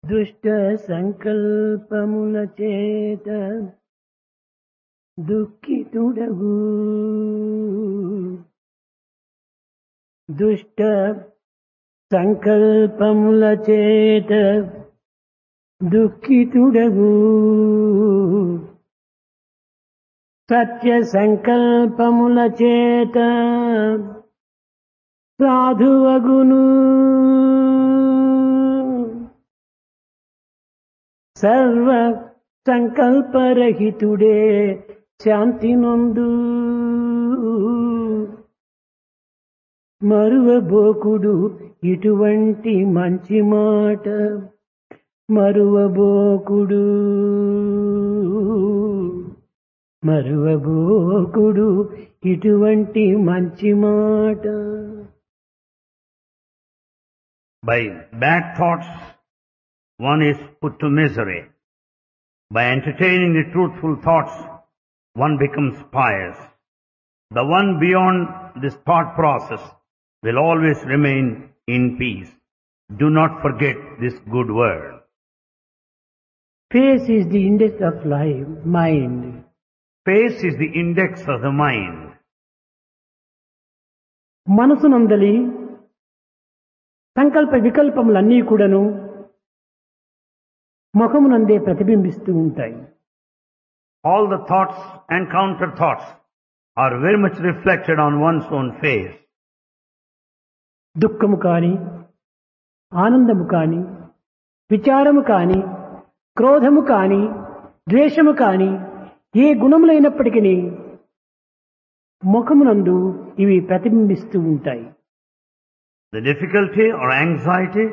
దుష్ట సంకల్పముల చేత దుఃఖితుడగు దుష్ట సంకల్పముల చేత దుఃఖితుడగు సత్య సంకల్పముల చేత సాధువగును సర్వ సంకల్పరహితుడే శాంతి నొందు మరువబోకుడు ఇటువంటి మంచి మాట మరువబోకుడు ఇటువంటి మంచి మాట. By bad thoughts, one is put to misery. By entertaining the truthful thoughts, one becomes pious. The one beyond this thought process will always remain in peace. Do not forget this good word. Face is the index of life, mind. Face is the index of the mind. మనసునందలి సంకల్ప వికల్పములన్నీ కూడాను ముఖమునందే ప్రతిబింబిస్తూ ఉంటాయి. All the thoughts and counter thoughts are very much reflected on one's own face. దుఃఖము కాని ఆనందము కాని విచారము కాని క్రోధము కాని ద్వేషము కాని ఏ గుణములైనప్పటికీ ముఖమునందు ఇవి ప్రతిబింబిస్తూ ఉంటాయి. The difficulty or anxiety,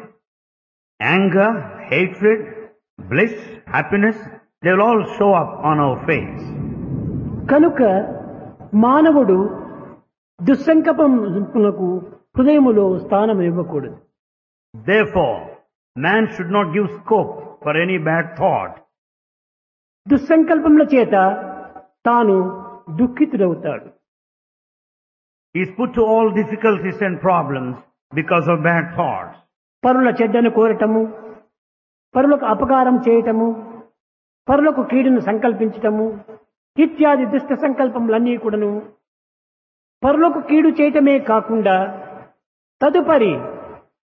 anger, hatred, bliss, happiness, they will all show up on our face. కనుక మానవుడు దుస్సంకల్పములకు హృదయములో స్థానం ఇవ్వకూడదు. Therefore, man should not give scope for any bad thought. దుస్సంకల్పముల చేత తాను దుఃఖితుడవుతాడు. He is put to all difficulties and problems because of bad thoughts. పరుల చెడ్డను కోరటము, పరులకు అపకారం చేయటము, పరులకు కీడును సంకల్పించటము ఇత్యాది దుష్ట సంకల్పములన్నీ కూడాను పరులకు కీడు చేయటమే కాకుండా తదుపరి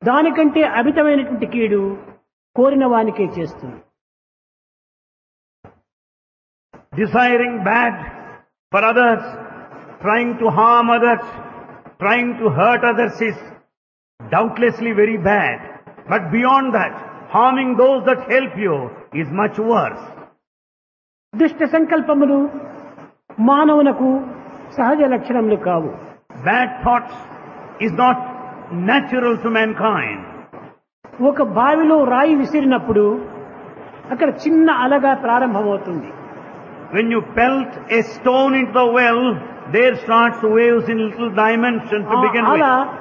దానికంటే అమితమైనటువంటి కీడు కోరిన వానికే చేస్తుంది. Desiring bad for others, trying to harm others, trying to hurt others is doubtlessly very bad. But beyond that, harming those that help you is much worse. దుష్ట సంకల్పములు మానవునకు సహజ లక్షణములు కావు. Bad thoughts is not natural to mankind. ఒక బావిలో రాయి విసిరినప్పుడు అక్కడ చిన్న అలగా ప్రారంభమవుతుంది. When you pelt a stone into the well, there starts waves in little dimension to begin అలా with.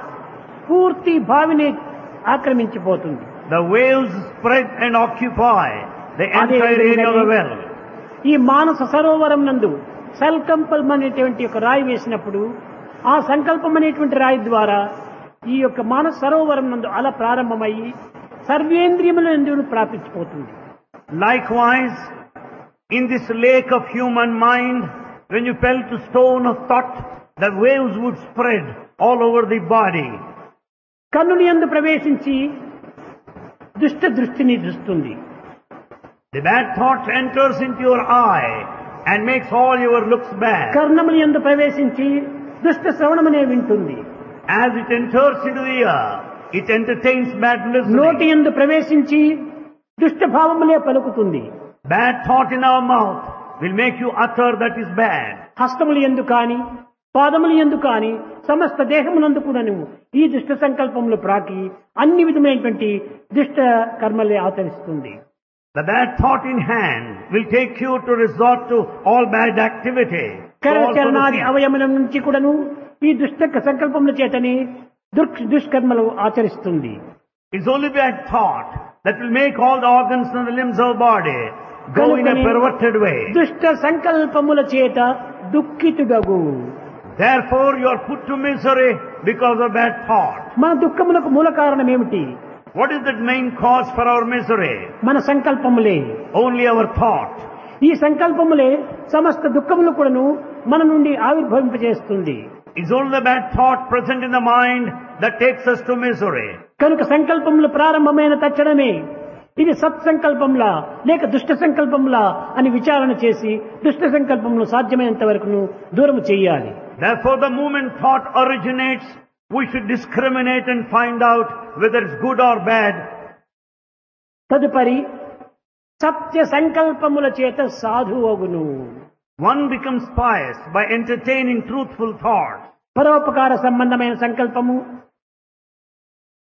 పూర్తి బావిని ఆక్రమించిపోతుంది. The waves spread and occupy the entire area of the well. ఈ మానస సరోవరం నందు సంకల్పం అనేటువంటి ఒక రాయి వేసినప్పుడు ఆ సంకల్పం అనేటువంటి రాయి ద్వారా ఈ యొక్క మానస సరోవరం నందు అలా ప్రారంభమయ్యి సర్వేంద్రియములందు ప్రాపించిపోతుంది. Likewise, in this lake of human mind, when you pelt a stone of thought, the waves would spread all over the body. కన్నుని యందు ప్రవేశించి దుష్ట దృష్టిని దృష్టుంది. The bad thought enters into your eye and makes all your looks bad. కర్ణముని యందు ప్రవేశించి దుష్ట శ్రవణమనే వింటుంది. As it enters into the ear, it entertains bad నోటి listening. యందు ప్రవేశించి దుష్ట భావములే పలుకుతుంది. Bad thought in our mouth will make you utter that is bad. హస్తములు యందు కాని పాదములు యందు కాని సమస్త దేహమునందు కూడాను ఈ దుష్ట సంకల్పములు ప్రాకి అన్ని విధమైనటువంటి దుష్ట కర్మలే ఆచరిస్తుంది. The bad thought in hand will take you to resort to all bad activity. కరచరణాది అవయముల నుంచి కూడాను ఈ దుష్ట సంకల్పముల చేతని దుష్కర్మలు ఆచరిస్తుంది. It's only bad thought that will make all the organs and the limbs of the body go in a perverted way. దుష్ట సంకల్పముల చేత దుఃఖితుడగు. Therefore you are put to misery because of bad thought. మన దుఃఖములకు మూల కారణం ఏమిటి? What is the main cause for our misery? మన సంకల్పములే. Only our thought. ఈ సంకల్పములే సమస్త దుఃఖమును కూడాను మన నుండి ఆవిర్భవింపజేస్తుంది. It's only the bad thought present in the mind that takes us to misery. కనుక సంకల్పములు ప్రారంభమైన తక్షణమే ఇది సత్సంకల్పంలా లేక దుష్ట సంకల్పంలా అని విచారణ చేసి దుష్ట సంకల్పమును సాధ్యమైనంత వరకు దూరం చేయాలి. Therefore, the moment thought originates, we should discriminate and find out whether it's good or bad. తదుపరి సత్య సంకల్పముల చేత సాధువగును. One becomes pious by entertaining truthful thoughts. పరోపకార సంబంధమైన సంకల్పము,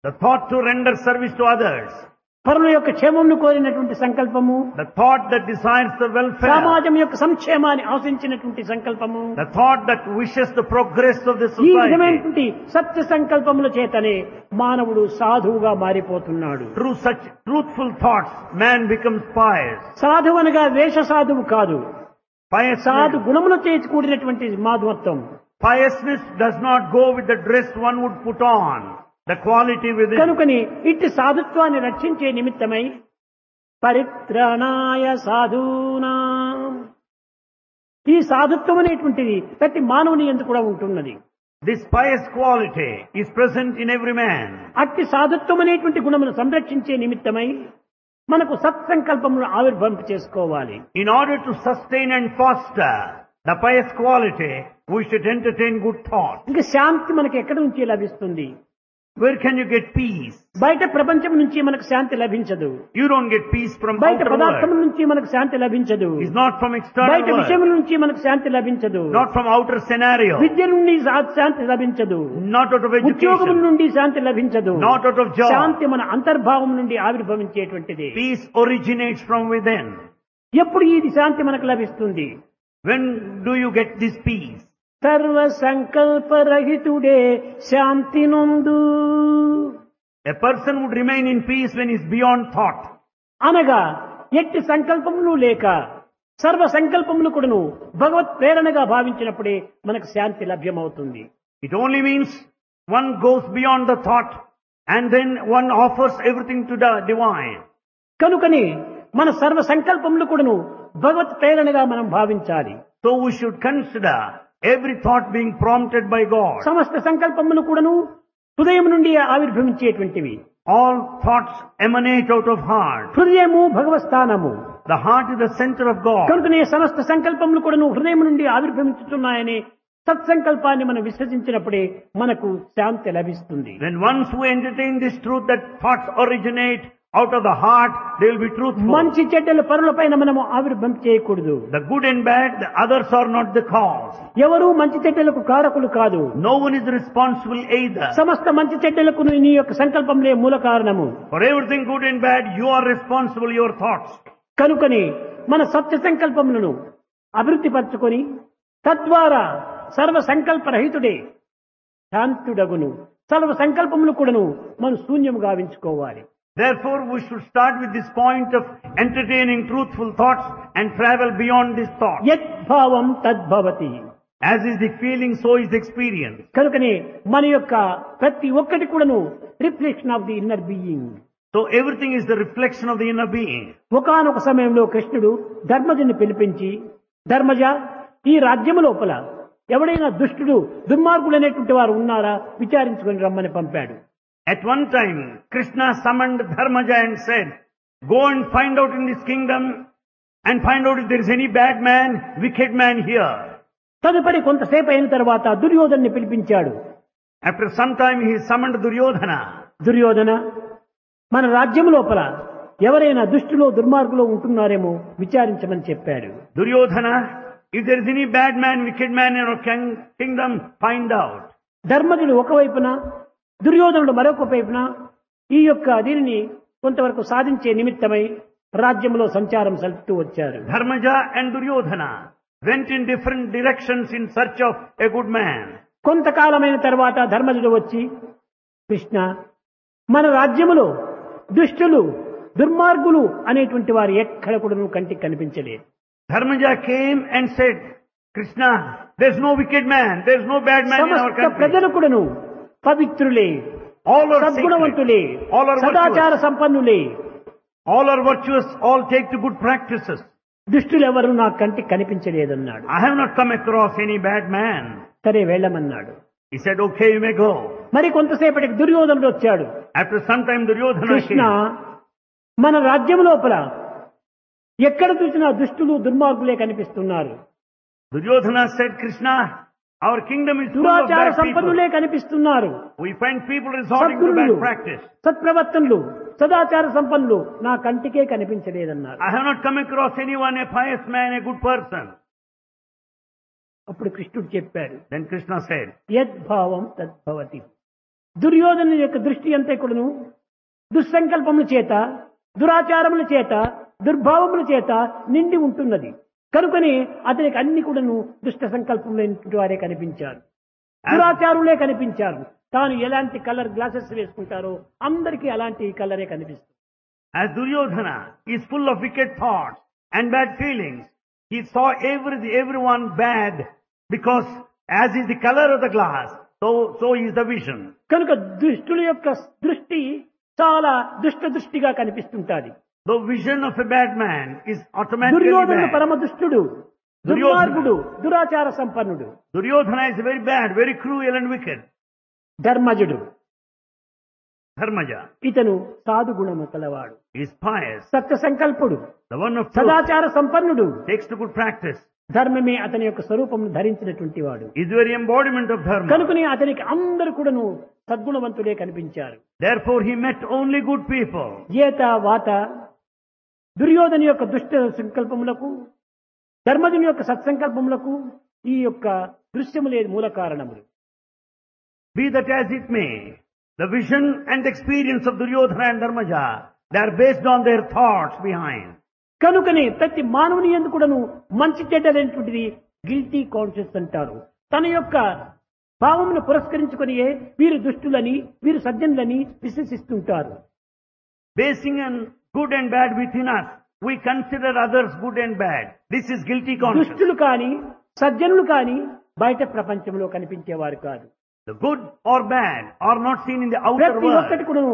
The thought to render service to others. పరుల యొక్క క్షేమమును కోరినటువంటి సంకల్పము, The thought that desires the welfare. సమాజం యొక్క సంక్షేమాన్ని ఆశించినటువంటి సంకల్పము, The thought that wishes the progress of the ఈ society. విధమైనటువంటి సత్య సంకల్పముల చేతనే మానవుడు సాధువుగా మారిపోతున్నాడు. Through such truthful thoughts, man becomes pious. సాధువు అనగా వేష సాధువు కాదు, Pious సాధు గుణములు చేసి కూడినటువంటి మాధవత్వం. Piousness does not go with the dress one would put on, the quality within. కనుకని ఇట్టి సాధుత్వాన్ని రక్షించే నిమిత్తమై పరిత్రాణాయ సాధూనాం, ఈ సాధుత్వం అనేటువంటిది ప్రతి మానవుని యందు కూడా ఉంటున్నది. This pious quality is present in every man. అట్టి సాధుత్వం అనేటువంటి గుణమును సంరక్షించే నిమిత్తమై మనకు సత్సంకల్పమును ఆవిర్భవింప చేసుకోవాలి. In order to sustain and foster the pious quality, we should entertain good thoughts. ఇంకా శాంతి మనకు ఎక్కడి నుంచి లభిస్తుంది? Where can you get peace? బయట ప్రపంచం నుంచి మనకు శాంతి లభించదు. You don't get peace from బయట outer పదార్థం world. నుంచి మనకు శాంతి లభించదు. It's not from external బయట world. విషయముల నుంచి మనకు శాంతి లభించదు. Not from outer scenario. విద్య నుండి శాంతి లభించదు. Not out of ఉద్యోగం education. నుండి శాంతి లభించదు. Not out of job. శాంతి మన అంతర్భావం నుండి ఆవిర్భవించేటువంటిది. Peace originates from within. ఎప్పుడు ఈ శాంతి మనకు లభిస్తుంది? When do you get this peace? సర్వ సంకల్పరహితుడే శాంతి నొందు. A person would remain in peace when he's beyond thought. అనగా ఎట్టి సంకల్పములు లేక సర్వ సంకల్పములు కూడాను భగవత్ ప్రేరణగా భావించినప్పుడే మనకు శాంతి లభ్యమవుతుంది. It only means one goes beyond the thought and then one offers everything to the divine. కనుకని మన సర్వ సంకల్పములు కూడాను భగవత్ ప్రేరణగా మనం భావించాలి. So we should consider every thought being prompted by God. సమస్త సంకల్పములు కూడాను హృదయం నుండి ఆవిర్భవించేటువంటివి. All thoughts emanate out of heart. హృదయము భగవత్ స్థానము. The heart is the center of God. కనుకనే సమస్త సంకల్పములు కూడాను హృదయం నుండి ఆవిర్భవించుతున్నాయని సత్సంకల్పాన్ని మనం విశ్వసించినప్పుడే మనకు శాంతి లభిస్తుంది. When once we entertain this truth that thoughts originate out of the heart, they will be truthful. మంచి చెడ్డల పరులపైన మనము ఆవిర్భవం చేయకూడదు. The good and bad, the others are not the cause. ఎవరు మంచి చెడ్డలకు కారకులు కాదు. No one is responsible either. సమస్త మంచి చెడ్డలకు నీ యొక్క సంకల్పంలే మూల కారణము. For everything good and bad, you are responsible, your thoughts. కనుకని మన సత్య సంకల్పములను అభివృద్ధి పరచుకొని తద్వారా సర్వ సంకల్ప రహితుడే శాంతుడగును. సర్వ సంకల్పములు కూడాను మనం శూన్యము గావించుకోవాలి. Therefore, we should start with this point of entertaining truthful thoughts and travel beyond this thought. యద్భావం తద్భవతి. As is the feeling, so is the experience. కనుకనే మన యొక్క ప్రతి ఒక్కటి కూడాను reflection of the inner being. So everything is the reflection of the inner being. ఒకానొక సమయంలో కృష్ణుడు ధర్మజుని పిలిపించి, ధర్మజ, ఈ రాజ్యము లోపల ఎవడైనా దుష్టుడు దుర్మార్గులైనటువంటి వారు ఉన్నారా విచారించుకొని రమ్మని పంపాడు. At one time, Krishna summoned Dharmaja and said, go and find out in this kingdom and find out if there is any bad man, wicked man here. తదుపరి కొంతసేపు అయిన తర్వాత దుర్యోధన్ని పిలిపించాడు. After some time, he summoned Duryodhana. Duryodhana, మన రాజ్యం లోపల ఎవరైనా దుష్టులో దుర్మార్గులో ఉంటున్నారేమో విచారించమని చెప్పాడు. Duryodhana, if there is any bad man, wicked man in our kingdom, find out. ధర్మజుడు ఒకవైపున, దుర్యోధనుడు మరొక వైపున ఈ యొక్క దీనిని కొంతవరకు సాధించే నిమిత్తమై రాజ్యంలో సంచారం సల్పుతూ వచ్చారు. Dharmaja and Duryodhana went in different directions in search of a good man. కొంతకాలమైన తర్వాత ధర్మజుడు వచ్చి, కృష్ణ, మన రాజ్యములో దుష్టులు దుర్మార్గులు అనేటువంటి వారు ఎక్కడ కూడా కంటికి కనిపించలేదు. Dharmaja came and said, Krishna, there is no wicked man, there is no bad man in our సమస్త country. ప్రజలు కూడాను పవిత్రులే, All are సద్గుణవంతులే, sacred. All are సదాచార virtuous. సంపన్నులే. All are virtuous. All take to good practices. దుష్టులెవరూ నా కంటికి కనిపించలేదన్నాడు. I have not come across any bad man. సరే వెళ్ళమన్నాడు. He said, okay, you may go. మరి కొంతసేపటికి దుర్యోధనుడు వచ్చాడు. After some time, Duryodhana Krishna, came. మన రాజ్యం లోపల ఎక్కడ చూసినా దుష్టులు దుర్మార్గులే కనిపిస్తున్నారు. Duryodhana said, Krishna, our kingdom is full of దురాచార bad people. సంపన్నులే కనిపిస్తున్నారు. We find people resorting to సద్గుణులు, bad practice. సత్ప్రవర్తనులు, సదాచార సంపన్నులు నా కంటికే కనిపించలేదన్నారు. I have not come across anyone, a pious man, a good person. అప్పుడు కృష్ణుడు చెప్పాడు, Then Krishna said, యద్భావం తద్భవతి. దుర్యోధను యొక్క దృష్టి అంతా కూడాను దుస్సంకల్పముల చేత, దురాచారముల చేత, దుర్భావముల చేత నిండి ఉంటున్నది. కనుకని అతనికి అన్ని కూడాను దుష్ట సంకల్పములైనటువంటి వారే కనిపించారు, దురాచారులే కనిపించారు. తాను ఎలాంటి కలర్ గ్లాసెస్ వేసుకుంటారో అందరికీ అలాంటి కలరే కనిపిస్తుంది. as Duryodhana is full of wicked thoughts and bad feelings, he saw everyone bad because as is the color of the glass, so is the vision. కనుక దుష్టుల యొక్క దృష్టి చాలా దుష్ట దృష్టిగా కనిపిస్తుంటాది. The vision of a bad man is automatically దుర్యోధనుడు bad. పరమ దుష్టుడు, దుర్మార్గుడు, దురాచార సంపన్నుడు. Duryodhana is very bad, very cruel and wicked. ధర్మజుడు, Dharmaja ఇతను సాధు గుణము కలవాడు, is pious, Satya సంకల్పుడు, the one of truth, సదాచార సంపన్నుడు. takes to good practice, ధర్మమే అతని యొక్క స్వరూపమును ధరించినటువంటి వాడు. is the very embodiment of dharma. కనుకని అతనికి అందరు కూడాను సద్గుణవంతులే కనిపించారు. Therefore he met only good people. ఏత వాత దుర్యోధను యొక్క దుష్ట సంకల్పములకు, ధర్మజుని యొక్క సత్సంకల్పములకు ఈ యొక్క దృశ్యములే మూల కారణములు. Be that as it may, the vision and experience of Duryodhana and Dharmaja, they are based on their thoughts behind. కనుకనే ప్రతి మానవుని యందు కూడాను మంచి చెడ్డలైనటువంటిది గిల్టీ కాన్షియస్ అంటారు. తన యొక్క భావమును పురస్కరించుకొనియే వీరు దుష్టులని, వీరు సజ్జనులని విశ్వసిస్తుంటారు. Basing on good and bad within us, we consider others good and bad. This is guilty conscience. దుష్టులు కాని సజ్జనులు కాని బయట ప్రపంచంలో కనిపించేవారు కాదు. The good or bad are not seen in the outer ప్రతి ఒక్కటి world. కూడా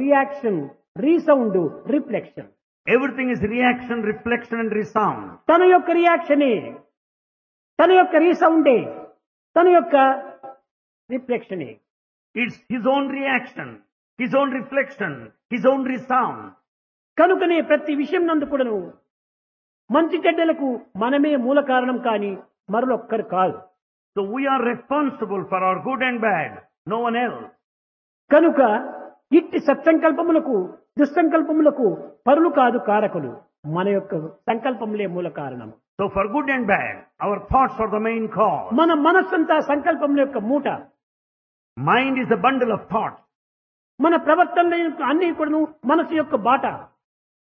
reaction, resound, reflection. Everything is reaction, reflection and resound. తన యొక్క రియాక్షనే, తన యొక్క రీసౌండే, తన యొక్క రిఫ్లెక్షనే. It's his own reaction, his own reflection, his own resound. కనుకనే ప్రతి విషయం నందు కూడాను మంచి చెడ్డలకు మనమే మూల కారణం కాని మరొక్కరు కాదు. So we are responsible for our good and bad, no one else. కనుక ఇట్టి సత్సంకల్పములకు, దుస్సంకల్పములకు పరులు కాదు కారకులు, మన యొక్క సంకల్పములే మూల కారణం. So for good and bad, our thoughts are the main cause. మన మనస్సంతా సంకల్పముల యొక్క మూట. Mind is a bundle of thoughts. మన ప్రవర్తన అన్ని కూడాను మనసు యొక్క బాట.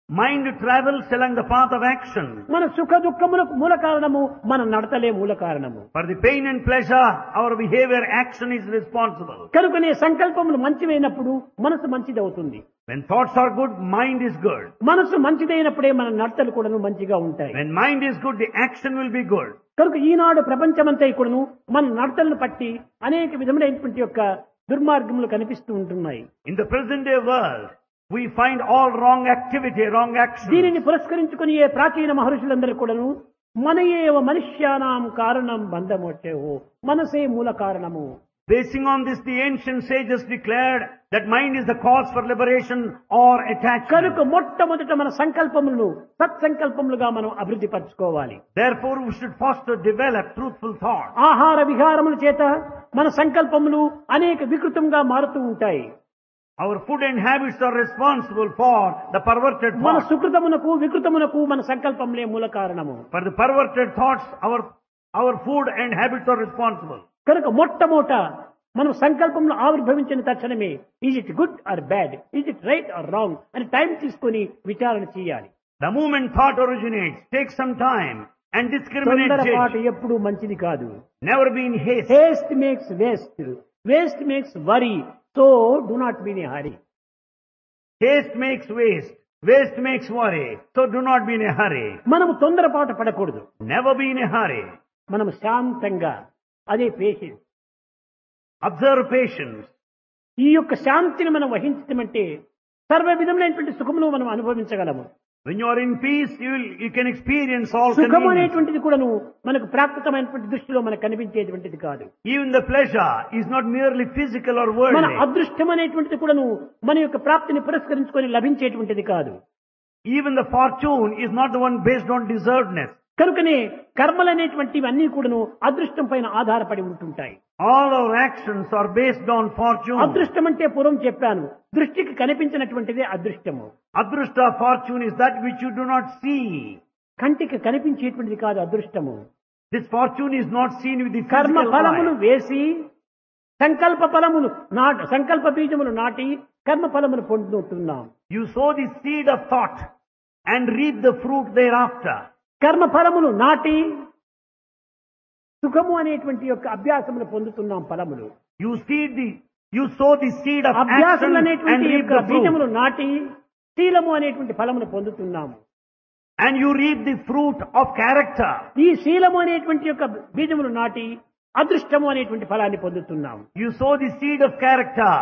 Mind travels along the path of action. మన సుఖ దుఃఖములకు మూల కారణము మన నడతలే మూల కారణము. For the pain and pleasure, our behavior, action is responsible. కనుకనే సంకల్పములు మంచివైనప్పుడు మనసు మంచిదవుతుంది. When thoughts are good, mind is good. మనసు మంచిదైనప్పుడే మన నడతలు కూడాను మంచిగా ఉంటాయి. When mind is good, the action will be good. కనుక ఈనాడు ప్రపంచమంతా కూడాను మన నడతలను పట్టి అనేక విధములైనటువంటి యొక్క దుర్మార్గములు కనిపిస్తూ ఉంటున్నాయి. In the present day world, we find all wrong activity, wrong action. దీనిని పురస్కరించుకుని ఏ ప్రాచీన మహర్షులందరూ కూడాను మనయేవ మనుష్యానాం కారణం బంధమోక్షేహో, మనసే మూల కారణము. Basing on this, the ancient sages declared that mind is the cause for liberation or attachment. కనుక మొట్టమొదట మన సంకల్పములను సత్సంకల్పములుగా మనం అభివృద్ధి పరచుకోవాలి. Therefore, we should foster, develop truthful thought. ఆహార విహారముల చేత మన సంకల్పములు అనేక వికృతంగా మారుతూ ఉంటాయి. Our food and habits are responsible for the perverted మన thoughts. సుకృతమునకు వికృతమునకు మన సంకల్పములే మూల కారణము. For the perverted thoughts, our food and habits are responsible. కనుక మొట్టమొదట మనం సంకల్పంలో ఆవిర్భవించిన తక్షణమే is it good or bad, is it right are wrong అని టైం తీసుకొని విచారణ చేయాలి. The moment thought originates, take some time and discriminate. తొందరపాటు Judge. ఎప్పుడు మంచిది కాదు. Never be in haste. Haste makes waste, waste makes worry, so do not be in a hurry. Haste makes waste. Waste makes worry. So do not be in a hurry. మనము తొందరపాటు పడకూడదు. Never be in a hurry. మనము శాంతంగా, అదే patience. Observe patience. ఈ యొక్క శాంతిని మనం వహించటమంటే సర్వ విధములైనటువంటి సుఖమును మనం అనుభవించగలము. When you are in peace, you can experience all సుఖం convenience. అనేటువంటిది కూడాను మనకు ప్రాకృతమైనటువంటి దృష్టిలో మనకు కనిపించేటువంటిది కాదు. Even the pleasure is not merely physical or మన worldly. అదృష్టం అనేటువంటిది కూడాను మన యొక్క ప్రాప్తిని పురస్కరించుకొని లభించేటువంటిది కాదు. Even the fortune is not the one based on deservedness. కనుకనే కర్మలు అనేటువంటివి అన్ని కూడాను అదృష్టం పైన ఆధారపడి ఉంటుంటాయి. All our actions are based on fortune. అదృష్టం అంటే పూర్వం చెప్పాను, దృష్టికి కనిపించినటువంటిదే అదృష్టము. Adrushta fortune is that which you do not see. కంటికి కనిపించేటువంటిది కాదు అదృష్టము. This fortune is not seen with the కర్మ physical ఫలములు eye. వేసి సంకల్ప బీజములు నాటి కర్మ ఫలములు పొందుతున్నాం. You sow the seed of thought and reap the fruit thereafter. కర్మ ఫలములు నాటి సుఖము అనేటువంటి యొక్క అభ్యాసములు పొందుతున్నాం ఫలములు. You sow the seed of action అభ్యాసములు and అనేటువంటి reap యొక్క the fruit. బీజములు నాటి శీలము అనేటువంటి ఫలమును పొందుతున్నాము. And you reap the fruit of character. ఈ శీలము అనేటువంటి యొక్క బీజములు నాటి అదృష్టము అనేటువంటి ఫలాన్ని పొందుతున్నాము. You sow the seed of character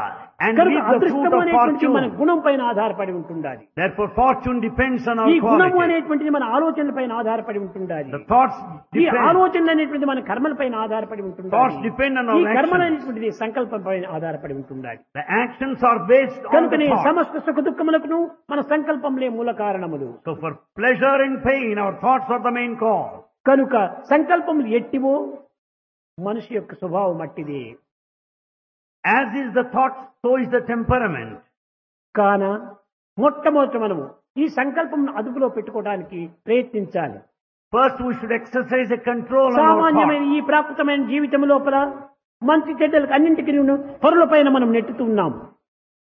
and కనుక reap the fruit అదృష్టము of అనేటువంటి మన fortune. గుణం పైన ఆధారపడి ఉంటుండాలి. Therefore fortune depends on ఈ our గుణము quality. అనేటువంటిది మన ఆలోచనల పైన ఆధారపడి ఉంటుండాలి. The thoughts ఈ depend. ఆలోచనలు అనేటువంటి మన కర్మల పైన ఆధారపడి Thoughts ఉంటుండాలి. depend on ఈ our కర్మలు actions. అనేటువంటిది సంకల్పం పైన ఆధారపడి ఉంటుండాలి. The actions are based on the కనుకనే thought. సమస్త సుఖ దుఃఖములకు మన సంకల్పంలే మూల కారణములు. So for pleasure and pain, our thoughts are the main cause. కనుక సంకల్పములు ఎట్టివో మనిషి యొక్క స్వభావం అట్టిది. As is the thought, so is the temperament. కాన మొట్టమొదట మనము ఈ సంకల్పం అదుపులో పెట్టుకోవడానికి ప్రయత్నించాలి. First we should exercise a control on our సామాన్యమైన thoughts. ఈ ప్రాకృతమైన జీవితం లోపల మంచి చెడ్డలకు అన్నింటికి పరుల పైన మనం నెట్టుతూ ఉన్నాం.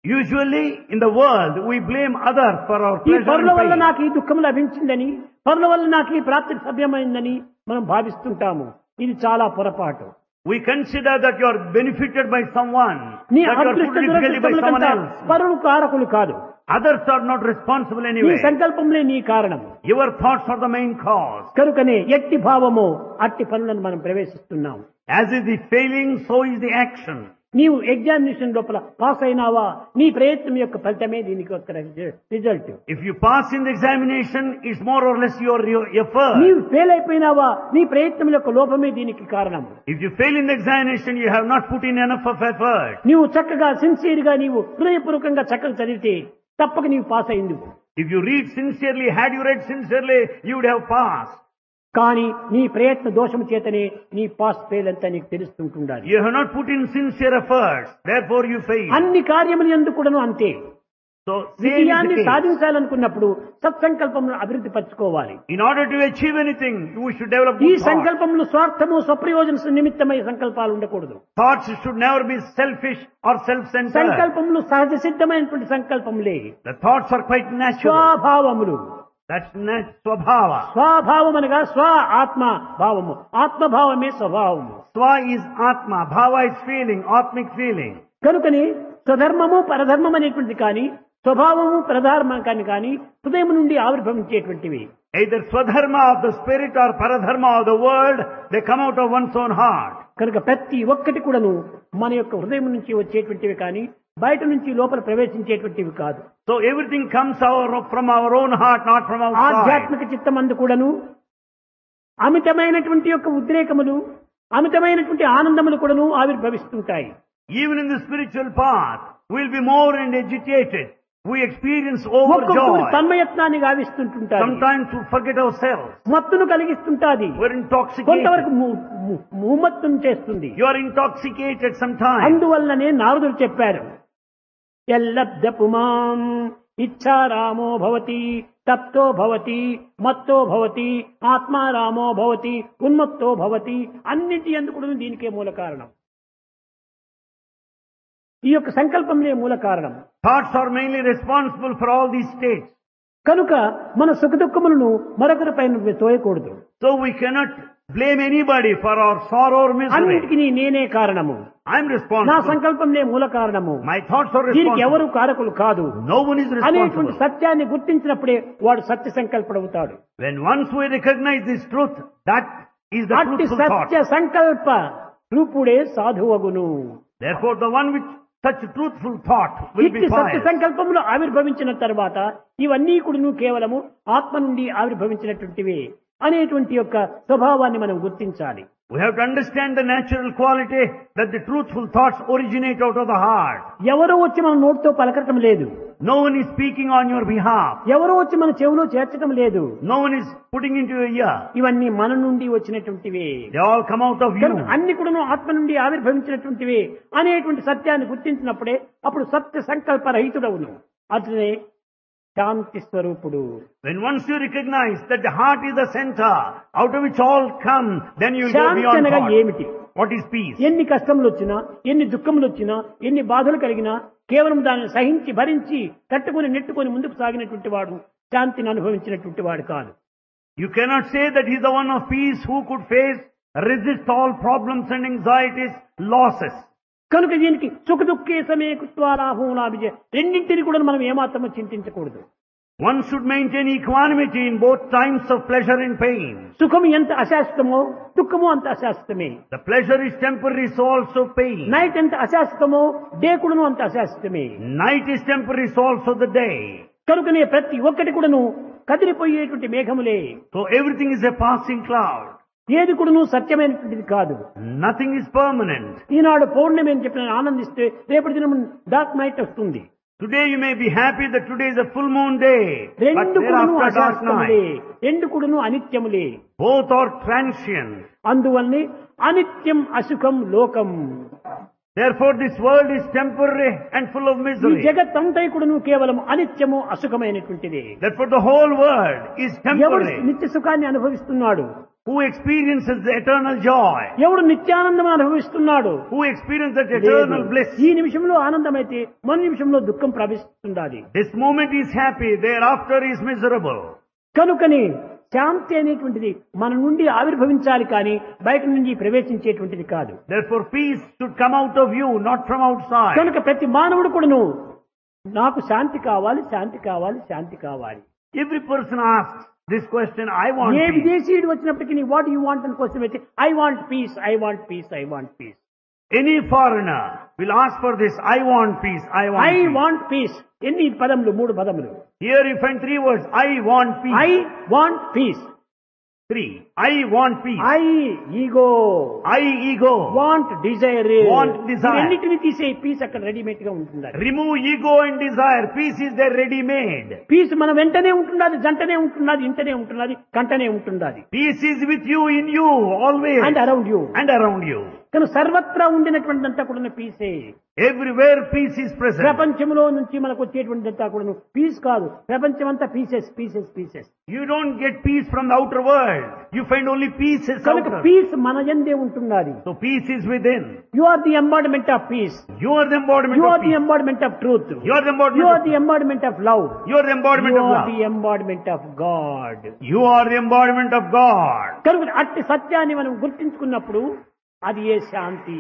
Usually in the world we blame others for our ఈ pleasure పరుల వల్ల and pain. నాకు ఈ దుఃఖం లభించిందని, పరుల వల్ల నాకు ఈ ప్రాప్తి సభ్యమైందని మనం భావిస్తుంటాము. ఇది చాలా పొరపాటు. We consider that you are benefited by someone, నీ that you are అదృష్ట put difficulty by someone దురదృష్టములకంతా else. పరులు కారకులు కాదు. Others are not responsible నీ anyway. సంకల్పంలే నీ కారణం. Your thoughts are the main cause. కనుకనే ఎట్టి భావమో అట్టి పనులను మనం ప్రవేశిస్తున్నాం. As is the failing, so is the action. నీవు ఎగ్జామినేషన్ లోపల పాస్ అయినావా, నీ ప్రయత్నం యొక్క ఫలితమే దీనికి ఒక result. If you pass in the examination, it's more or less your effort. నీవు ఫెయిల్ అయిపోయినావా, నీ ప్రయత్నం యొక్క లోపమే దీనికి కారణం. If you fail in the examination, you have not put in enough of effort. నీవు చక్కగా సిన్సియర్ గా నీవు హృదయపూర్వకంగా చక్కగా చదివితే తప్పక నీవు పాస్ అయింది. If you read sincerely, had you read sincerely, you would have passed. కానీ నీ ప్రయత్న దోషము చేతనే నీ పాస్ ఫెయిల్ అంతా నీకు తెలుస్తుంటుండాలి. You have not put in sincere efforts, therefore you fail. అన్ని కార్యములు ఎందుకు కూడాను అంతే. So, same is విజయాన్ని the case. సాధించాలనుకున్నప్పుడు సత్సంకల్పములను అభివృద్ధి పరచుకోవాలి. In order to achieve anything, you should develop ఈ good thoughts. సంకల్పములు స్వార్థము స్వప్రయోజన నిమిత్తమై సంకల్పాలు ఉండకూడదు. Thoughts should never be selfish or self-centered. సంకల్పములు సహజ సిద్ధమైనటువంటి సంకల్పములే. The thoughts are quite natural. స్వభావములు. That's swabhava. స్వభావం అనగా స్వ ఆత్మ భావము, ఆత్మభావమే స్వభావము. Swa is atma, bhava is feeling, atmic feeling. కనుకని స్వధర్మము పరధర్మం అనేటువంటిది కానీ, స్వభావము ప్రధార్మం కానీ హృదయం నుండి ఆవిర్భవించేటువంటివి. Either swadharma of the spirit or paradharma of the world, they come out of one's own heart. కనుక ప్రతి ఒక్కటి కూడాను మన యొక్క హృదయం నుంచి వచ్చేటువంటివి కానీ బయట నుంచి లోపల ప్రవేశించేటువంటివి కాదు. So everything comes from our own heart, not from outside. ఆధ్యాత్మిక చిత్తం అందు కూడాను అమితమైనటువంటి యొక్క ఉద్రేకములు, అమితమైనటువంటి ఆనందములు కూడాను ఆవిర్భవిస్తుంటాయి. Even in the spiritual path, we'll be more and agitated. We experience ఒక్కొక్కరు overjoy. తన్మయత్నాన్ని గావిస్తుంటుంటారు. Sometimes we forget ourselves. మత్తును కలిగిస్తుంటాది. We're intoxicated. కొంతవరకు ముమ్మత్తును చేస్తుంది. You are intoxicated sometimes. అందువల్లనే నారదుడు చెప్పారు, ఎల్లబ్ధపుమాం ఇచ్చారామో భవతి తప్తో భవతి మత్తో భవతి ఆత్మారామో భవతి ఉన్మత్తో భవతి. అన్నింటి ఎందుకు దీనికే మూల కారణం. ఈ యొక్క సంకల్పంలే మూల కారణం. Thoughts are mainly responsible for all these states. కనుక మన సుఖ దుఃఖములను మరొకరి పైన తోయకూడదు. So we cannot blame anybody for our sorrow or misery. అన్నిటికీ నేనే కారణము, I'm నా responsible. సంకల్పంలే మూల కారణము, My thoughts are దీనికి ఎవరు responsible. కారకులు కాదు No one is అనేటువంటి responsible. సత్యాన్ని గుర్తించినప్పుడే వాడు సత్య సంకల్పుడవుతాడు. When once we recognize this truth, that is the అట్టి truthful thought. సత్య సంకల్ప రూపుడే సాధువగును. Therefore, the one which such truthful thought will ఇట్టి be సత్య pious. సంకల్పములు ఆవిర్భవించిన తర్వాత ఇవన్నీ కూడా కేవలము ఆత్మ నుండి ఆవిర్భవించినటువంటివే అనేటువంటి యొక్క స్వభావాన్ని మనం గుర్తించాలి. We have to understand the natural quality that the truthful thoughts originate out of the heart. ఎవరో వచ్చి మన నోటితో పలకటం లేదు. No one is speaking on your behalf. ఎవరో వచ్చి మన చెవిలో చేర్చడం లేదు. No one is putting into your ear. ఇవన్నీ మన నుండి వచ్చినటువంటివే. They all come out of you. అన్ని కూడా ఆత్మ నుండి ఆవిర్భవించినటువంటివే అనేటువంటి సత్యాన్ని గుర్తించినప్పుడే అప్పుడు సత్య సంకల్ప రహితుడవును. అతనే శాంతి స్వరూపుడు. When once you recognize that the heart is the center out of which all come, then you will go Shanti beyond అనగా thought. ఏమిటి? What is peace? ఎన్ని కష్టములు వచ్చినా, ఎన్ని దుఃఖములు వచ్చినా, ఎన్ని బాధలు కలిగినా కేవలం దాన్ని సహించి భరించి తట్టుకొని నెట్టుకొని ముందుకు సాగినటువంటి వాడు శాంతిని అనుభవించినటువంటి వాడు కాదు. You cannot say that he is the one of peace who could face, resist all problems and anxieties, losses. కనుక దీనికి సుఖ దుఃఖే సమే కృత్వారాహూనా విజయ రెండింటిని కూడా మనం ఏమాత్రమో చింతించకూడదు. One should maintain equanimity in both times of pleasure and pain. సుఖము ఎంత అశాశ్వతమో దుఃఖము అంత అశాశ్వతమే. The pleasure is temporary, so also pain. Night ఎంత అశాశ్వతమో డే కూడాను అంత అశాశ్వతమే. Night is temporary, so also the day. కనుకనే ప్రతి ఒక్కటి కూడాను కదిలిపోయేటువంటి మేఘములే. So everything is a passing cloud. ఏది కూడాను సత్యమైనటువంటిది కాదు. Nothing is permanent. ఈనాడు పౌర్ణమి అని చెప్పిన ఆనందిస్తే రేపటి దినం డార్క్ నైట్ వస్తుంది. Today you may be happy that today is a full moon day, but రెండు కూడాను thereafter dark అశాశ్వతములే, night. రెండు కూడాను అనిత్యములే. Both are transient. అందువల్లనే అనిత్యం అసుఖం లోకం. Therefore this world is temporary and full of ఈ misery. జగత్తంతా కూడాను కేవలం అనిత్యము అసుఖమైనటువంటిది. Therefore the whole world is ఎవడు temporary. నిత్య సుఖాన్ని అనుభవిస్తున్నాడు? Who experiences the eternal joy? ఎవడు నిత్యానందం అనుభవిస్తున్నాడు? Who experiences that eternal bliss? ఈ నిమిషంలో ఆనందమైతే మరు నిమిషంలో దుఃఖం ప్రవేశిస్తుండాలి. This moment is happy, thereafter is miserable. కనుకని శాంతి అనేటువంటిది మన నుండి ఆవిర్భవించాలి కానీ బయట నుండి ప్రవేశించేటువంటిది కాదు. Therefore peace should come out of you, not from outside. కనుక ప్రతి మానవుడు కూడాను నాకు శాంతి కావాలి, శాంతి కావాలి, శాంతి కావాలి. Every person asks this question, I want A peace. విదేశీయుడు వచ్చినప్పటికీ వాట్ యు వాంట్ అని క్వశ్చన్ అయితే I want piece, I want piece, I want piece. Any foreigner will ask for this, I want peace, I want I peace. Want peace. ఎన్ని పదములు? 3 పదములు. Here you find 3 words, I want peace. I want peace. 3. I want peace. I ego, I ego. Want desire. Want desire. అన్నిటిని తీసే piece అక్కడ readymade గా ఉంటుంది. Remove ego and desire. Peace is there ready made. Peace మన వెంటనే ఉంటున్నది, జంటనే ఉంటున్నది, ఇంటనే ఉంటున్నది, కంటనే ఉంటున్నది. Peace is with you, in you, always. And around you. And around you. కానీ సర్వత్రా ఉండినటువంటిదంతా కూడా పీసే. Everywhere peace is present. ప్రపంచంలో నుంచి మనకు వచ్చేటువంటిదంతా కూడా పీస్ కాదు. ప్రపంచం అంతా pieces, pieces, pieces. You don't get peace from the outer world. You find only pieces కనుక outer. పీస్ మన యందే ఉంటున్నది. So peace is within. You are the embodiment of peace. You are the embodiment you of are the peace. Embodiment of truth. You are the embodiment you of are the embodiment of love. You are the embodiment you of are love. The embodiment of God. You are the embodiment of God. కనుక అట్టి సత్యాన్ని మనం గుర్తించుకున్నప్పుడు అది ఏ శాంతి,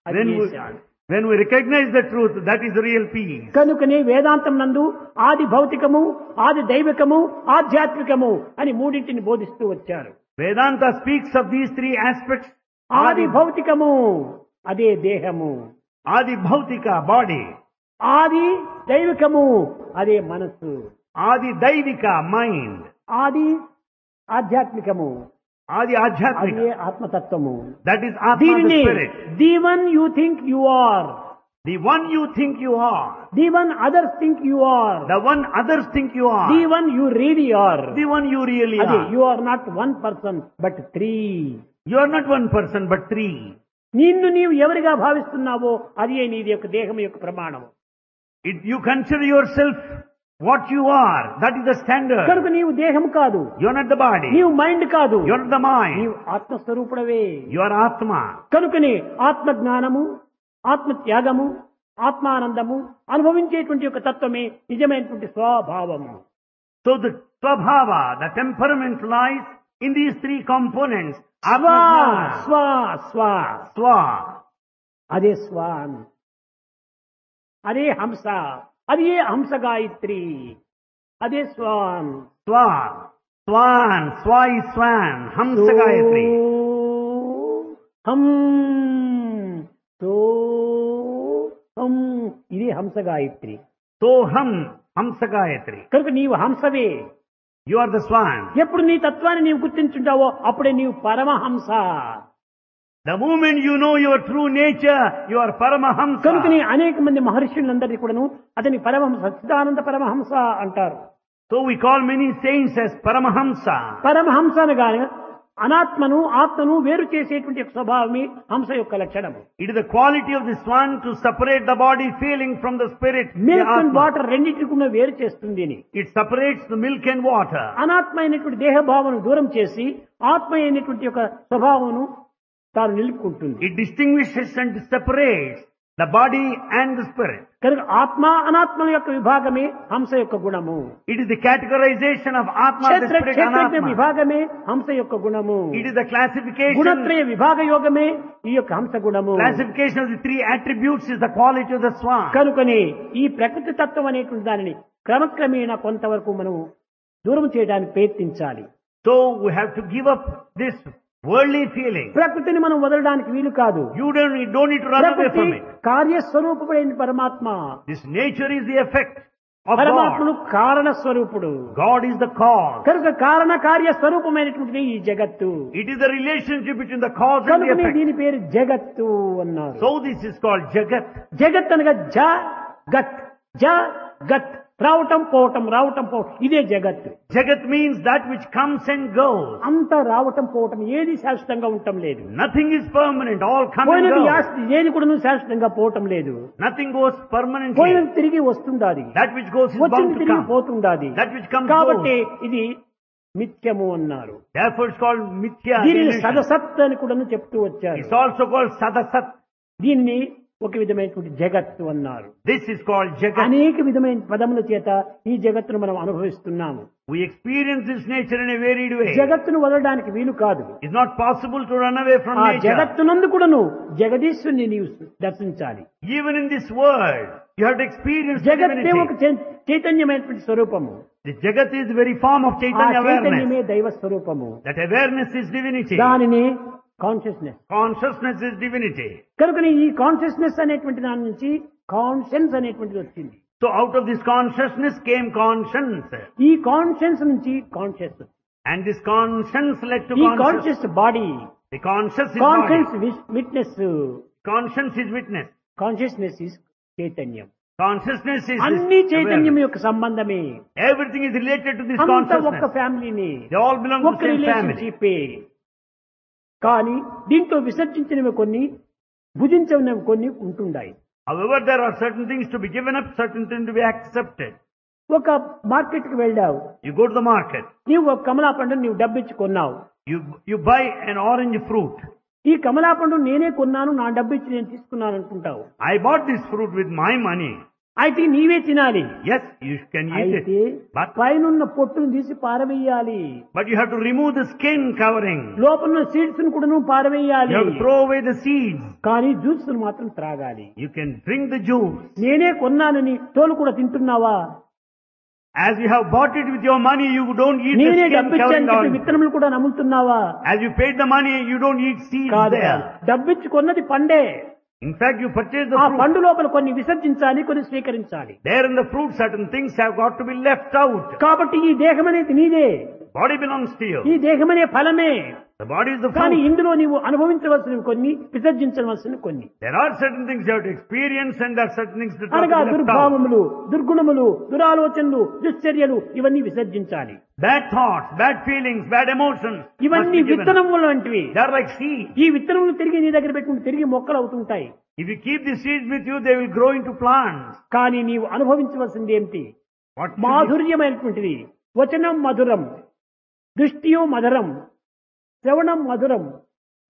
అది When A we, Shanti. when we recognize the truth, that is the real peace. కనుకనే వేదాంతం నందు ఆది భౌతికము, ఆది దైవికము, ఆధ్యాత్మికము అని మూడింటిని బోధిస్తూ వచ్చారు. Vedanta speaks of these 3 aspects. ఆది భౌతికము అదే దేహము, Adi Bhautika, body. ఆది దైవికము అదే మనస్సు, Adi Daivika, mind. ఆది ఆధ్యాత్మికము Adi అదే Adhyatmika. ఆత్మతత్వము. That is Atma, the దీనిని spirit. The one you think you are, The one you think you are. The one others think you are, The one others think you are. The one you really are. The one you really అదే are. You are not 1 person but 3. You are not 1 person but 3. నిన్ను నీవు ఎవరిగా భావిస్తున్నావో అదే నీది యొక్క దేహం యొక్క ప్రమాణం. You consider yourself what you are. That is the standard. కనుక నీవు దేహం కాదు, You are not the body. నీవు మైండ్ కాదు, You are not the mind. నీవు ఆత్మస్వరూపుడవే. You are Atma. కనుకనే ఆత్మ జ్ఞానము, ఆత్మ త్యాగము, ఆత్మానందము అనుభవించేటువంటి యొక్క తత్వమే నిజమైనటువంటి స్వభావము. So the Swabhava, the temperament lies in these 3 components. స్వ Atma, స్వ స్వ Swa. అదే స్వాన్, అదే హంస, అదే హంస గాయత్రి, అదే Schwann. Swa. Swan. Swa is swan. Hamsa Gayatri. హం తో హం ఇది హంస గాయత్రి. Soham Hamsa Gayatri. కనుక నీవు హంసవే. You are the swan. ఎప్పుడు నీ తత్వాన్ని నీవు గుర్తించుంటావో అప్పుడే నీవు Paramahamsa. The moment you know your true nature, you are Paramahamsa. కనుకని అనేక మంది మహర్షులందరినీ కూడాను అతని పరమహంస సచ్చిదానంద పరమహంస అంటారు. So we call many saints as Paramahamsa. Paramahamsa అనగానే అనాత్మను ఆత్మను వేరు చేసేటువంటి ఒక స్వభావమే హంస యొక్క లక్షణము. It is the quality of the swan to separate the body feeling from the spirit. Milk and the Atma. Water రెండింటికి కూడా వేరు చేస్తుంది అని. It separates the milk and water. అనాత్మ అయినటువంటి దేహభావను దూరం చేసి ఆత్మ అయినటువంటి ఒక స్వభావమును తాను నిలుపుకుంటుంది. It distinguishes and separates the body and the spirit. కనుక ఆత్మ అనాత్మల యొక్క విభాగమే హంస యొక్క గుణము. It is the categorization of Atma, the క్షేత్ర spirit, క్షేత్రజ్ఞ Anatma. విభాగమే హంస యొక్క గుణము. It is the classification గుణత్రయ విభాగ యోగమే ఈ యొక్క హంస గుణము. of the three attributes is the quality of the swan. కనుకని ఈ ప్రకృతి తత్వం అనేటువంటి దానిని క్రమక్రమేణా కొంతవరకు మనం దూరం చేయడానికి ప్రయత్నించాలి. So we have to give up this worldly feeling. ప్రకృతిని మనం వదలడానికి వీలు కాదు. You don't need to run away ప్రకృతి from it. కార్యస్వరూపుడైన పరమాత్మ. This nature is the effect of పరమాత్ముడు God. కారణ స్వరూపుడు. God is the cause. కనుక కారణ కార్య స్వరూపమైనటువంటిది ఈ జగత్తు. It is the relationship between the cause and the కనుక effect. దీని పేరు జగత్తు అన్నారు. So this is called Jagat. జగత్ అనగా జ గత్ రావటం పోవటం రావటం పోవటం ఇదే జగత్. Jagat means that which comes and goes. అంతా రావటం పోవటం ఏది శాశ్వతంగా ఉండటం లేదు. Nothing is permanent. All come and పోయినది go. ఏది కూడా శాశ్వతంగా పోవటం లేదు. Nothing goes permanently. పోయినది తిరిగి వస్తుండాది. That which goes is bound వచ్చింది to తిరిగి come. పోతుండాది. That which comes కాబట్టి goes. ఇది మిథ్యము అన్నారు. Therefore it's called Mithya. దీనిని illusion. సదసత్ అని కూడా చెప్తూ వచ్చారు. It's also called Sadasat. దీన్ని ఒక విధమైనటువంటి జగత్తు అన్నారు. This is called Jagat. అనేక విధమైన పదముల చేత ఈ జగత్తును మనం అనుభవిస్తున్నాము. We experience this nature in a varied way. జగత్తును వదలడానికి వీలు కాదు. It's not possible to run away from ఆ nature. జగత్తునందు కూడాను జగదీశ్వరుని నీవు దర్శించాలి. Even in this world, you have to experience జగత్తే ఒక divinity. చైతన్యమైనటువంటి స్వరూపము. The Jagat is the very form of ఆ Chaitanya awareness. చైతన్యమే దైవ స్వరూపము. That awareness is divinity. దానిని కాన్షియస్నెస్. Consciousness is divinity. కనుక ఈ కాన్షియస్నెస్ అనేటువంటి దాని నుంచి కాన్షియన్స్ అనేటువంటిది వచ్చింది. So out of this consciousness came conscience. ఈ కాన్షియన్స్ నుంచి conscious. And this conscience led to ఈ conscious. Conscious body. The conscious is conscious body. Witness. Conscience is witness. Consciousness is చైతన్యం. Consciousness is అన్ని this చైతన్యం awareness. యొక్క సంబంధమే. Everything is related to this అంత ఒక్క consciousness. ఫ్యామిలీని They all belong to ఒక్క the same family. రిలేషన్షిప్. కానీ దీంట్లో విసర్జించినవి కొన్ని భుజించనివి కొన్ని ఉంటుండాయి. However, there are certain things to be given up, certain things to be accepted. ఒక మార్కెట్ కి వెళ్ళావు. You go to the market. నీవు ఒక కమలా పండును నీవు డబ్బిచ్చి కొన్నావు. You buy an orange fruit. ఈ కమలా పండు నేనే కొన్నాను, నా డబ్బిచ్చి నేను తీసుకున్నాను అనుకుంటావు. I bought this fruit with my money. అయితే నీవే తినాలి. Yes, you can eat అయితే it. But పైనున్న పొట్టును తీసి పారవేయాలి. you have to remove the skin covering. లోపల సీడ్స్ ను కూడా నువ్వు పారవేయాలి. You have to throw away the seeds. కానీ జ్యూస్ మాత్రం త్రాగాలి. You can drink the juice. నేనే కొన్నానని తోలు కూడా తింటున్నావా? As you have bought it with your money, you don't eat the నేనే skin డబ్బిచ్చాను covering చెప్పి on. విత్తనములు కూడా నమ్ముతున్నావా? As you paid the money, you don't eat seeds కాదు. there. డబ్బిచ్చి కొన్నది పండే. In fact, you purchase the ఆ fruit. పండు లోపల కొన్ని విసర్జించాలి, కొన్ని స్వీకరించాలి. There in the fruit, certain things have got to be left out. కాబట్టి ఈ దేహం అనేది నీదే. Body belongs to you. ఈ దేహం అనే ఫలమే. The body is the కానీ fruit. ఇందులో నీవు అనుభవించవలసినవి కొన్ని, విసర్జించవలసినవి కొన్ని. There are certain things you have to experience and there are certain things that have అనగా to be left out. దుర్భావములు, దుర్గుణములు, దురాలోచనలు, దుశ్చర్యలు ఇవన్నీ విసర్జించాలి. Bad thoughts, bad feelings, bad emotions must ఇవన్నీ be given. విత్తనములు వంటివి. They are like seeds. ఈ విత్తనములు తిరిగి నీ దగ్గర పెట్టుకుంటే తిరిగి మొక్కలు అవుతుంటాయి. If you keep the seeds with you, they will grow into plants. కానీ నీవు అనుభవించవలసింది ఏమిటి? What should మాధుర్యమైనటువంటిది. వచనం మధురం, దృష్టియో మధురం, శ్రవణం మధురం,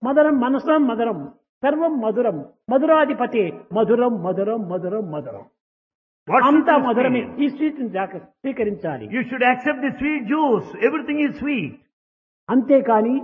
మధురం మనసం మధురం, సర్వం మధురం, మధురాధిపతి మధురం మధురం మధురం మధురం. what should అంతా you మధురమే. feel? ఈ స్వీట్ స్వీకరించాలి. You should accept the sweet juice. Everything is sweet. అంతేకాని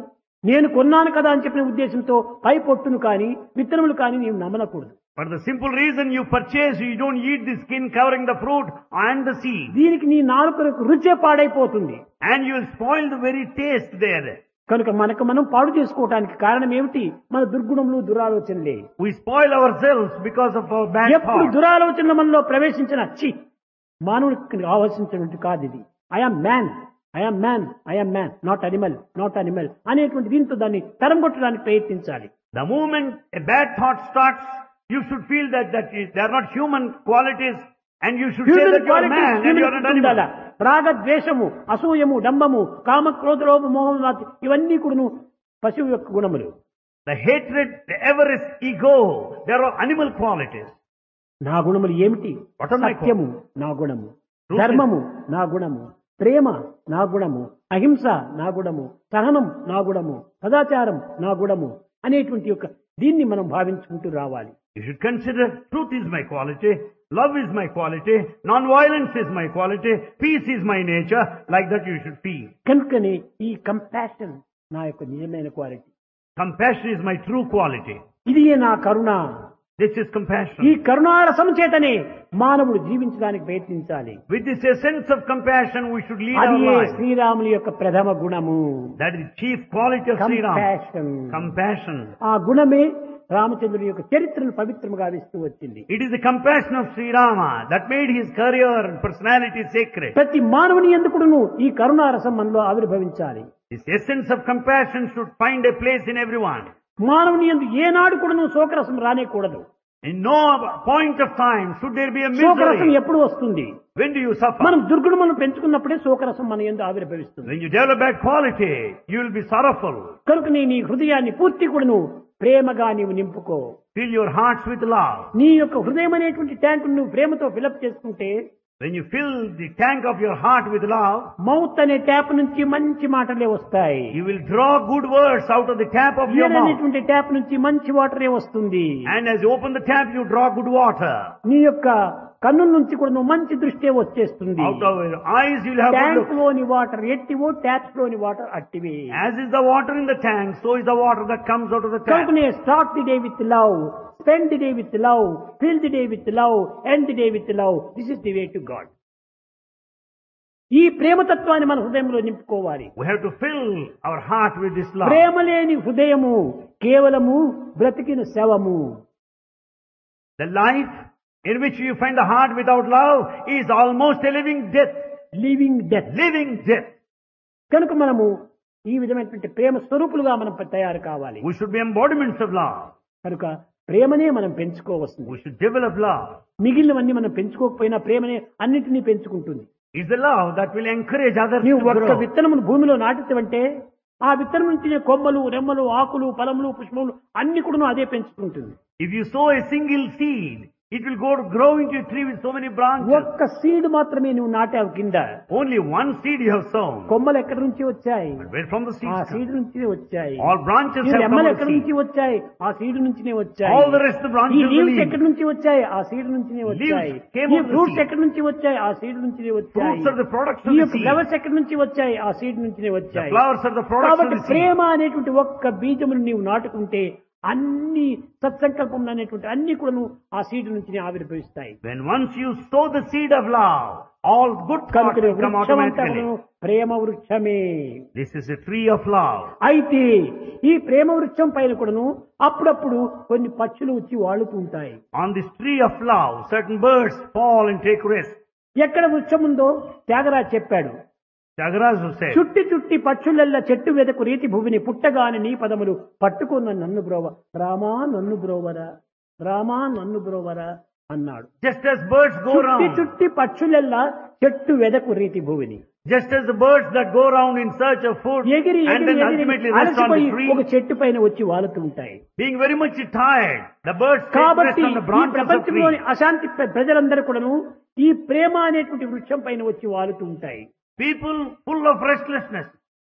నేను కొన్నాను కదా అని చెప్పిన ఉద్దేశంతో పై పొట్టును కానీ విత్తనములు కానీ నీవు నమ్మనకూడదు. For the simple reason you purchase, you don't eat the skin covering the fruit and the seed. దీనికి నీ నాలుకలకు రుచే పాడైపోతుంది. And you will spoil the very taste there. కనుక మనకు మనం పాడు చేసుకోవడానికి కారణం ఏమిటి? మన దుర్గుణములు, దురాలోచనలే. We spoil ourselves because of our bad ఎప్పుడు thoughts. దురాలోచనల మనలో ప్రవేశించిన మానవుడికి ఆలోచించినట్టు కాదు ఇది. I'm man, I'm man, I'm man, not animal, not animal అనేటువంటి దీంతో దాన్ని తరంగొట్టడానికి ప్రయత్నించాలి. The moment a bad thought starts, you should feel that they are not human qualities, and you should say that you are man and you are not animal. రాగ ద్వేషము, అసూయము, డంబము, కామ, క్రోధ, లోభ, మోహం ఇవన్నీ కూడాను పశువు యొక్క గుణములు. The hatred, the avarice, ego, they are all animal qualities. నా గుణములు ఏమిటి? What are my సత్యము నా గుణము, Truth is- ధర్మము నా గుణము, ప్రేమ నా గుణము, అహింస నా గుణము, సహనం నా గుణము, సదాచారం నా గుణము అనేటువంటి యొక్క దీన్ని మనం భావించుకుంటూ రావాలి. You should consider truth is my quality, love is my quality, non-violence is my quality, peace is my nature. Like that you should feel. కనుకనే ఈ కంపాషన్ నా యొక్క నిజమైన quality. Compassion is my true quality. ఇది నా కరుణ. This is ఈ compassion. కరుణారసం చేతనే మానవుడు జీవించడానికి ప్రయత్నించాలి. With this essence of compassion, we should lead our అది life. శ్రీరాముని యొక్క ప్రథమ గుణము. That is the chief quality of Sri Ram. Compassion. Compassion. ఆ గుణమే రామచంద్రుని యొక్క చరిత్రను పవిత్రముగా ఇస్తూ వచ్చింది. It is the compassion of Sri Rama that made his career and personality sacred. ప్రతి మానవుని ఎందుకును ఈ కరుణారసం మనలో ఆవిర్భవించాలి. This essence of compassion should find a place in everyone. మానవుని ఎందు ఏనాడు కూడాను శోకరసం రానేకూడదు. In no point of time should there be a శోకరసం misery. ఎప్పుడు వస్తుంది? When do you suffer? మనం దుర్గుణములను పెంచుకున్నప్పుడే శోకరసం మన యందు ఆవిర్భవిస్తుంది. When you develop bad quality, you will be sorrowful. కనుక నీ హృదయాన్ని పూర్తి కూడాను ప్రేమగా నీవు నింపుకో. Fill your hearts with love. నీ యొక్క హృదయం అనేటువంటి ట్యాంకు నువ్వు ప్రేమతో ఫిలప్ చేసుకుంటే, When you fill the tank of your heart with love, mouth అనే ట్యాప్ నుంచి మంచి మాటలే వస్తాయి. you will draw good words out of the tap of your year mouth. అనేటువంటి ట్యాప్ నుంచి మంచి వాటరే వస్తుంది. And as you open the tap, you draw good water. నీ యొక్క కన్నుల నుంచి కూడా నువ్వు మంచి దృష్టి వచ్చేస్తుంది. Out of your eyes, you will have good tank look. లోని వాటర్ ఎట్టివో, ట్యాప్స్ లోని water అట్టివే. As is the water in the tank, so is the water that comes out of the tap. కనుకనే start the day with love, spend the day with love, fill the day with love, end the day with love. This is the way to God. ఈ ప్రేమతత్వాన్ని మన హృదయంలో నింపుకోవాలి. We have to fill our heart with this love. ప్రేమ లేని హృదయము కేవలము బ్రతికిన శవము. The life in which you find the heart without love is almost a living death. Living death. Living death. కనుక మనము ఈ విధమైనటువంటి ప్రేమ స్వరూపులుగా మనం తయారు కావాలి. We should be embodiments of love. కనుక ప్రేమనే మనం పెంచుకోవస్తుంది. We should develop love. మిగిలినవన్నీ మనం పెంచుకోకపోయినా ప్రేమనే అన్నిటినీ పెంచుకుంటుంది. It's the love that will encourage others నీవు to ఒక్క grow. విత్తనమును భూమిలో నాటితే ఆ విత్తనం నుంచి కొమ్మలు, రెమ్మలు, ఆకులు, ఫలములు, పుష్పములు అన్ని కూడా అదే పెంచుకుంటుంది. If you sow a single seed, it will grow into a tree with so many branches. ఒక్క సీడ్ మాత్రమే నువ్వు నాటావు కింద. Only one seed you have sown. కొమ్మలు ఎక్కడి నుంచి వచ్చాయి? But where from the ఆ seeds come? సీడ్ నుంచి వచ్చాయి. All branches ఈ have come రెమ్మలు from ఎక్కడి the నుంచి seed. వచ్చాయి? ఆ సీడ్ నుంచినే వచ్చాయి. All the rest of the branches ఈ of the లీవ్స్ leaves. ఎక్కడి నుంచి వచ్చాయి? ఆ సీడ్ నుంచినే వచ్చాయి. came ఈ from the ఫ్రూట్స్ seed. ఎక్కడి నుంచి వచ్చాయి? ఆ సీడ్ నుంచినే వచ్చాయి. Fruits are the products of ఈ the యొక్క seed. ఫ్లవర్స్ ఎక్కడి నుంచి వచ్చాయి? ఆ సీడ్ నుంచినే The వచ్చాయి. flowers are the products of కాబట్టి the seed. ప్రేమ అనేటువంటి ఒక్క బీజమును నీవు నాటుకుంటే అన్ని సత్సంకల్పం అనేటువంటి అన్ని కూడా ఆ సీడ్ నుంచి ఆవిర్భవిస్తాయి. When once you sow the seed of love, all good thoughts కనుక will come automatically. Prema వృక్షమే. This is a tree of love. అయితే ఈ ప్రేమ వృక్షం పైన కూడాను అప్పుడప్పుడు కొన్ని పక్షులు వచ్చి వాళ్తూ ఉంటాయి. On this tree of love, certain birds fall and take rest. ఎక్కడ వృక్షం ఉందో త్యాగరాజు చెప్పాడు. Tyagaraja said, చుట్టి చుట్టి పక్షులెల్ల చెట్టు వెదకు రీతి భూమిని పుట్టగాని నీ పదములు పట్టుకున్న నన్ను బ్రోవ, రామా నన్ను బ్రోవరా, రామా నన్ను బ్రోవరా అన్నాడు. just as birds go చుట్టి round, చుట్టి పక్షులెల్లా చెట్టు వెదకు రీతి భూమిని just as the birds that go round in search of food ఎగిరి and ఎగిరి then ఎగిరి ultimately rest on అలసిపోయి the tree, ఒక చెట్టు పైన వచ్చి వాలుతూ ఉంటాయి. being very much tired, the birds take rest కాబట్టి on the ఈ branches of ప్రపంచంలోని trees. అశాంతి ప్రజలందరూ కూడాను ఈ ప్రేమ అనేటువంటి వృక్షం పైన వచ్చి వాలుతూ ఉంటాయి. People full of restlessness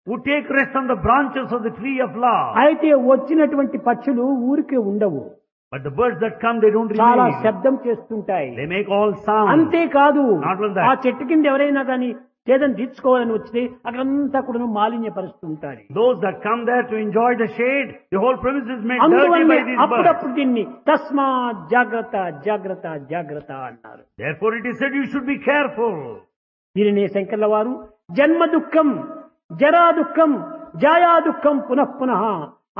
would take rest on the branches of the tree of love. అయితే వచ్చినటువంటి పక్షులు ఊరికే ఉండవు. But the birds that come, they don't చాలా remain. శబ్దం చేస్తుంటాయి. They make all sound. అంతేకాదు Not only that. ఆ చెట్టు కింద ఎవరైనా కానీ చేదని తీర్చుకోవాలని వస్తే అక్కడంతా కూడా మాలిన్యపరుస్తుంటారు. Those that come there to enjoy the shade, the whole premise is made dirty అందువల్ల by these birds. అప్పుడప్పుడు దీన్ని తస్మా జాగ్రత్త జాగ్రత్త జాగ్రత్త అన్నారు. Therefore it is said you should be careful. దీనినే శంకర్ల వారు జన్మ దుఃఖం, జరా దుఃఖం, జాయా దుఃఖం పునః పునః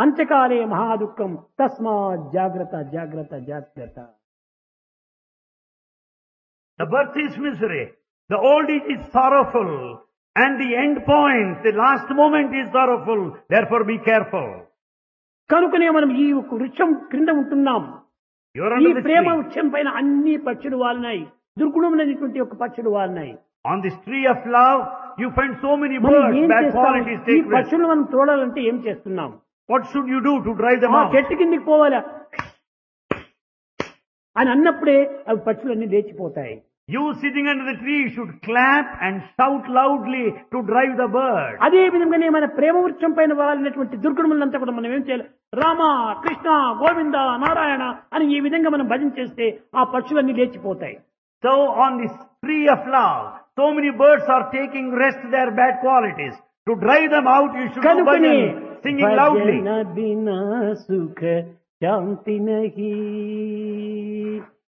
అంత్యకాలే మహాదుఃఖం తస్మాత్ జాగ్రత్త జాగ్రత్త జాగ్రత్త. The birth is misery, the old age is sorrowful, and the end point, the last moment is sorrowful. Therefore be careful. కనుకనే మనం ఈ వృక్షం క్రింద ఉంటున్నాం. You are ఈ under this ప్రేమ tree. వృక్షం పైన అన్ని పక్షులు వాలినాయి, దుర్గుణమైనటువంటి ఒక పక్షులు వాలినాయి. On this tree of love, you find so many మనం birds, ఏం bad చేస్తాం? qualities ఈ take rest. పక్షులను మనం తోడాలంటే ఏం చేస్తున్నాం? What should you do to drive them ఆ out? చెట్టు కిందికి పోవాలా అని అన్నప్పుడే అవి పక్షులన్నీ లేచిపోతాయి. You sitting under the tree should clap and shout loudly to drive the bird. అదే విధంగానే మన ప్రేమ వృక్షం పైన వాలినటువంటి దుర్గుణములంతా కూడా మనం ఏం చేయాలి? రామ, కృష్ణ, గోవింద, నారాయణ అని ఈ విధంగా మనం భజన చేస్తే ఆ పక్షులన్నీ లేచిపోతాయి. So on this tree of love, so many birds are taking rest their bad qualities. To drive them out, you should do కనుకనే bhajan, singing loudly. భజన బినా సుఖ శాంతి నహి,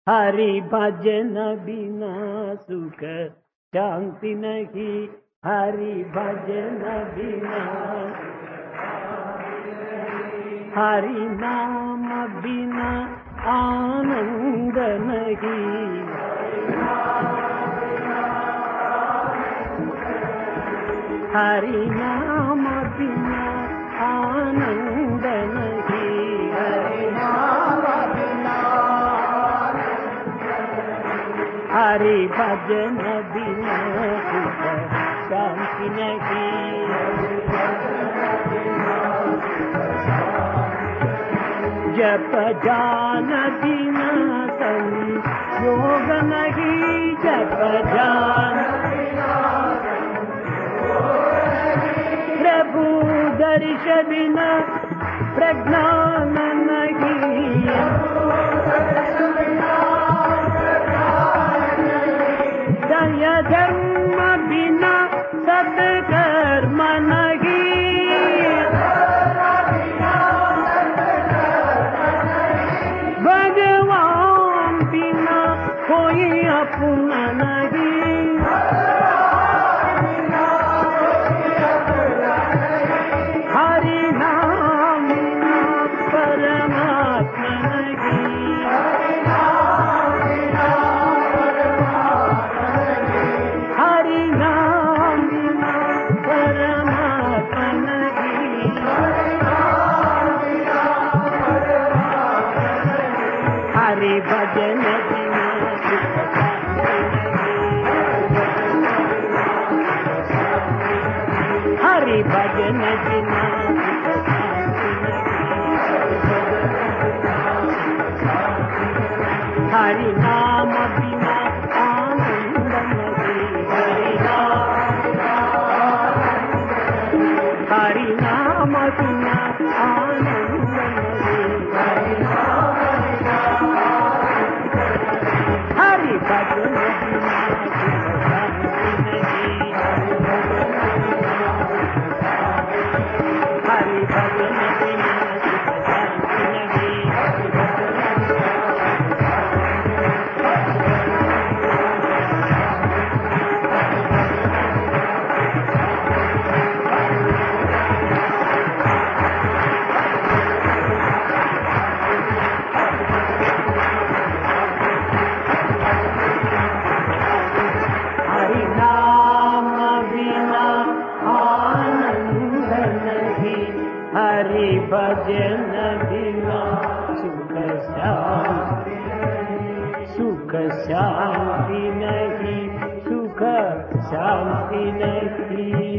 హరి భజన బినా సుఖ శాంతి నహి, హరి భజన బినా, హరి నామ బినా ఆనంద నహి, హరి నామ బినా ఆనంద నహి, హరి నామ బినా, హరి భజన బినా సుఖ శాంతి నహి. జప జాన బినా సంయోగ నహి, జప జాన प्रभु दर्श बिना प्रज्ञान नहीं, दया धर्म बिना सत्कर्म नहीं, भगवान बिना कोई अपना नहीं, हरि नाम बिना परमात्मा नहीं, हरि नाम बिना परमात्मा नहीं, हरि भजन बिना सुख शांति, हरि भजन बिना हरि नाम बिना आनंद नहीं, हरि नाम बिना आनंद नहीं, हरि भजन बिना सुख शांति नहीं, हरि भजन बिना सुख शांति नहीं. हरि नाम बिना आनंद नहीं, हरि भजन बिना सुख शांति, सुख शांति नहीं, सुख शांति नहीं.